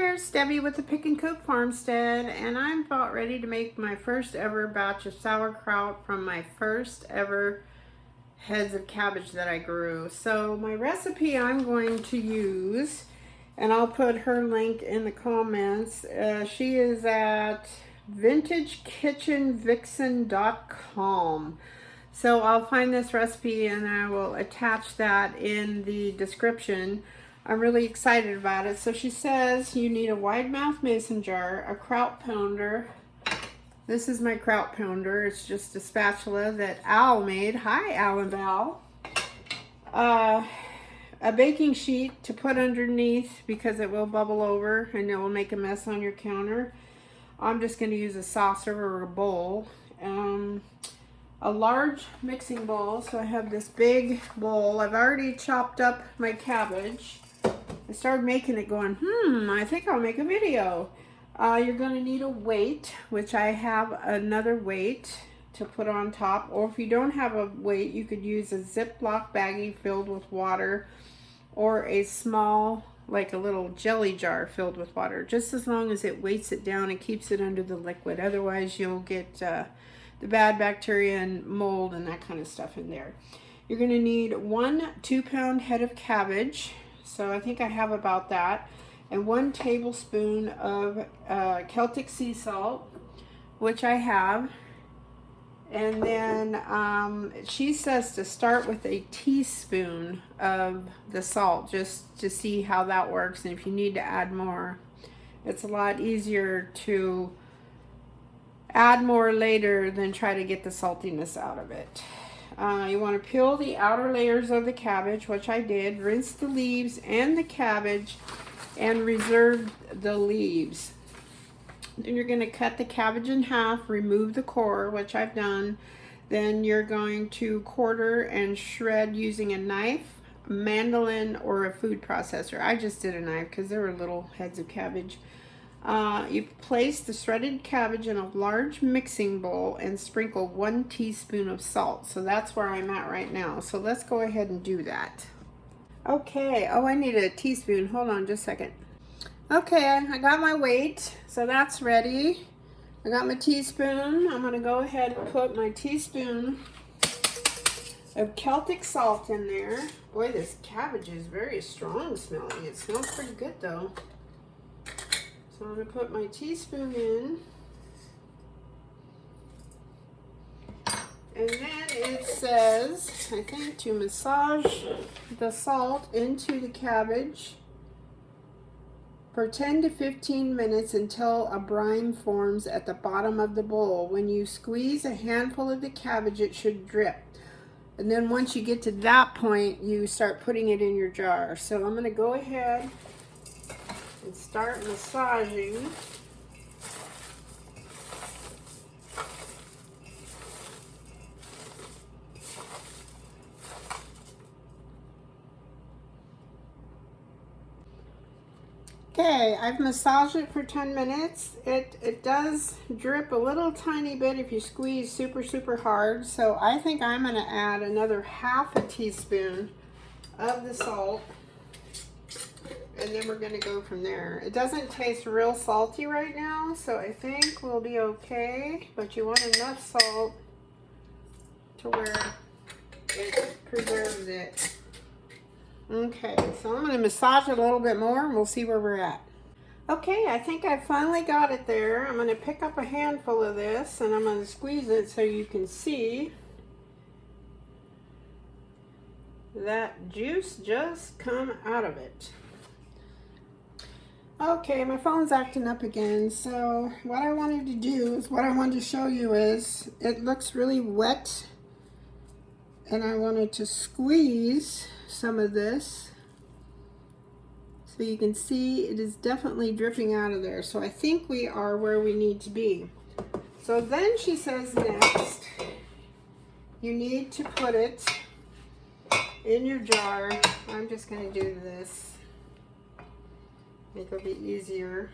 there, it's Debbie with the Pickin Coop Farmstead, and I'm about ready to make my first ever batch of sauerkraut from my first ever heads of cabbage that I grew. So my recipe I'm going to use, and I'll put her link in the comments. She is at vintagekitchenvixen.com. So I'll find this recipe and I will attach that in the description. I'm really excited about it. So she says you need a wide mouth mason jar, a kraut pounder. This is my kraut pounder. It's just a spatula that Al made. Hi, Al and Val. A baking sheet to put underneath because it will bubble over and it will make a mess on your counter. I'm just going to use a saucer or a bowl. A large mixing bowl. So I have this big bowl. I've already chopped up my cabbage. I started making it going, I think I'll make a video. You're going to need a weight, which I have another weight to put on top. Or if you don't have a weight, you could use a Ziploc baggie filled with water or a small, like a little jelly jar filled with water. Just as long as it weights it down and keeps it under the liquid. Otherwise, you'll get the bad bacteria and mold and that kind of stuff in there. You're going to need 1 2-pound head of cabbage. So I think I have about that. And 1 tablespoon of Celtic sea salt, which I have. And then she says to start with a teaspoon of the salt just to see how that works. And if you need to add more, it's a lot easier to add more later than try to get the saltiness out of it. You want to peel the outer layers of the cabbage, which I did. Rinse the leaves and the cabbage and reserve the leaves. Then you're going to cut the cabbage in half, remove the core, which I've done. Then you're going to quarter and shred using a knife, mandolin, or a food processor. I just did a knife because there were little heads of cabbage. You place the shredded cabbage in a large mixing bowl and sprinkle 1 teaspoon of salt. So that's where I'm at right now. So let's go ahead and do that. Okay, oh, I need a teaspoon. Hold on just a second. Okay, I got my weight, so that's ready. I got my teaspoon. I'm gonna go ahead and put my teaspoon of Celtic salt in there. Boy, this cabbage is very strong smelling. It smells pretty good though. So I'm going to put my teaspoon in. And then it says, I think, to massage the salt into the cabbage for 10 to 15 minutes until a brine forms at the bottom of the bowl. When you squeeze a handful of the cabbage, it should drip. And then once you get to that point, you start putting it in your jar. So I'm going to go ahead and start massaging. Okay, I've massaged it for 10 minutes. It does drip a little tiny bit if you squeeze super hard. So I think I'm going to add another half a teaspoon of the salt. And then we're going to go from there. It doesn't taste real salty right now, so I think we'll be okay. But you want enough salt to where it preserves it. Okay, so I'm going to massage it a little bit more and we'll see where we're at. Okay, I think I finally got it there. I'm going to pick up a handful of this and I'm going to squeeze it so you can see that juice just come out of it. Okay, my phone's acting up again, so what I wanted to do is, what I wanted to show you is, it looks really wet, and I wanted to squeeze some of this, so you can see it is definitely dripping out of there, so I think we are where we need to be. So then she says next, you need to put it in your jar. I'm just going to do this. Make it a bit easier.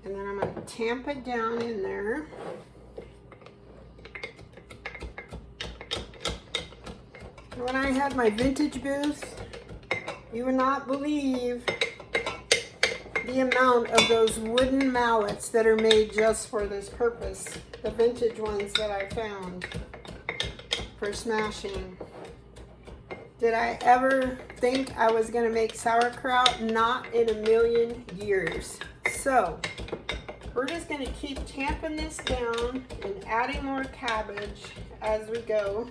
And then I'm going to tamp it down in there. When I had my vintage booth, you would not believe the amount of those wooden mallets that are made just for this purpose. The vintage ones that I found for smashing. Did I ever think I was going to make sauerkraut? Not in a million years. So, we're just going to keep tamping this down and adding more cabbage as we go.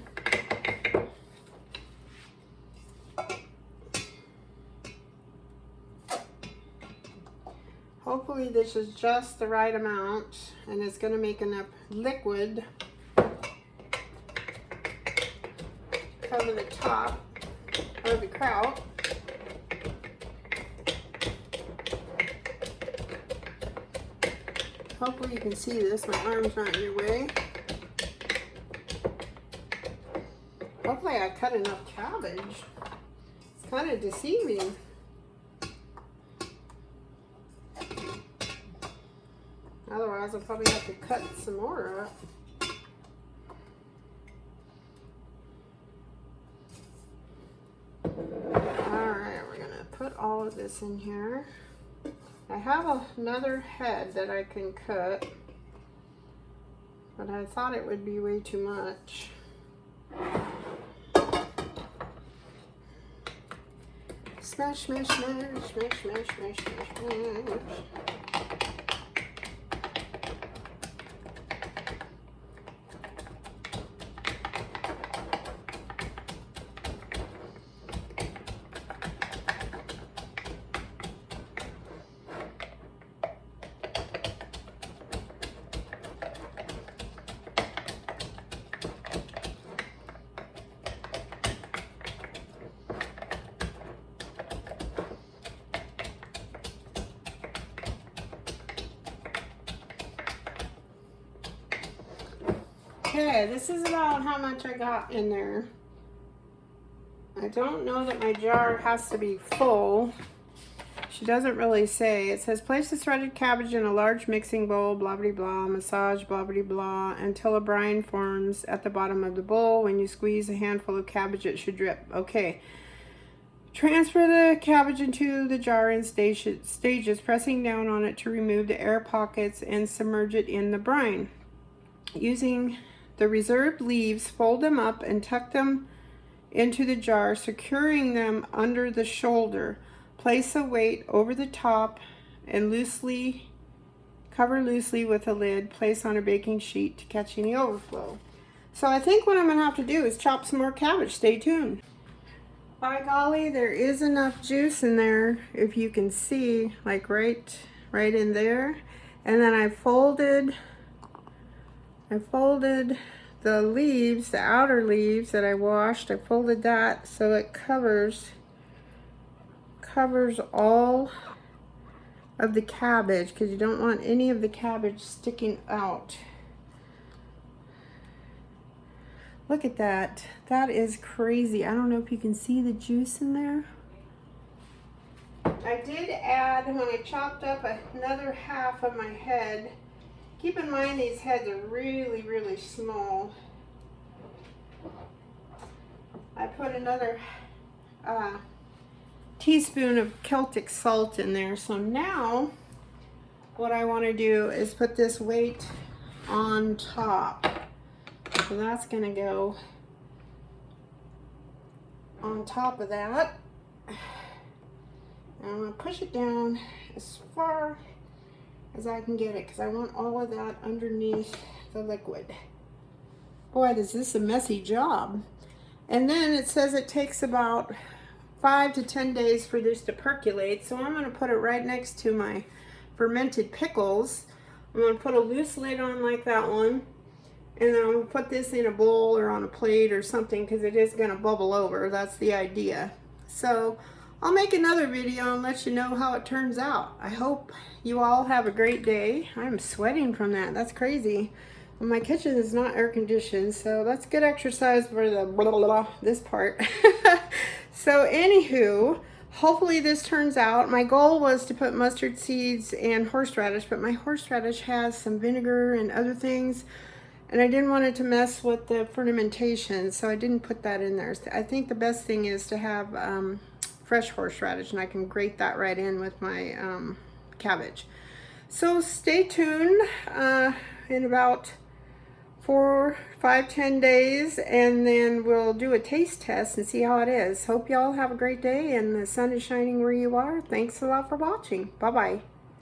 Hopefully this is just the right amount and it's going to make enough liquid to cover the top of the kraut. Hopefully you can see this, my arm's not in your way. Hopefully I cut enough cabbage. It's kind of deceiving. Otherwise I'll probably have to cut some more up. Alright, we're going to put all of this in here. I have another head that I can cut, but I thought it would be way too much. Smash, smash, smash, smash, smash, smash, smash, smash. Okay, this is about how much I got in there. I don't know that my jar has to be full. She doesn't really say. It says place the shredded cabbage in a large mixing bowl, blah blah blah, massage blah blah blah until a brine forms at the bottom of the bowl. When you squeeze a handful of cabbage, it should drip. Okay. Transfer the cabbage into the jar in stages, pressing down on it to remove the air pockets and submerge it in the brine. Using the reserved leaves, fold them up and tuck them into the jar, securing them under the shoulder. Place a weight over the top and cover loosely with a lid. Place on a baking sheet to catch any overflow. So I think what I'm going to have to do is chop some more cabbage. Stay tuned. By golly, there is enough juice in there, if you can see, like right in there. And then I folded the leaves, the outer leaves that I washed. I folded that so it covers all of the cabbage, because you don't want any of the cabbage sticking out. Look at that. That is crazy. I don't know if you can see the juice in there. I did add, when I chopped up another half of my head. Keep in mind these heads are really, really small. I put another teaspoon of Celtic salt in there. So now what I want to do is put this weight on top. So that's going to go on top of that. And I'm going to push it down as far as I can get it, because I want all of that underneath the liquid. Boy, is this a messy job. And then it says it takes about 5 to 10 days for this to percolate, so I'm going to put it right next to my fermented pickles. I'm going to put a loose lid on like that one, and then I'm going to put this in a bowl or on a plate or something, because it is going to bubble over. That's the idea. So I'll make another video and let you know how it turns out. I hope you all have a great day. I'm sweating from that. That's crazy. Well, my kitchen is not air conditioned, so that's good exercise for the blah, blah, blah, this part. So anywho, hopefully this turns out. My goal was to put mustard seeds and horseradish, but my horseradish has some vinegar and other things, and I didn't want it to mess with the fermentation, so I didn't put that in there. So I think the best thing is to have fresh horseradish, and I can grate that right in with my cabbage. So stay tuned in about 4, 5, 10 days, and then we'll do a taste test and see how it is. Hope y'all have a great day and the sun is shining where you are. Thanks a lot for watching. Bye-bye.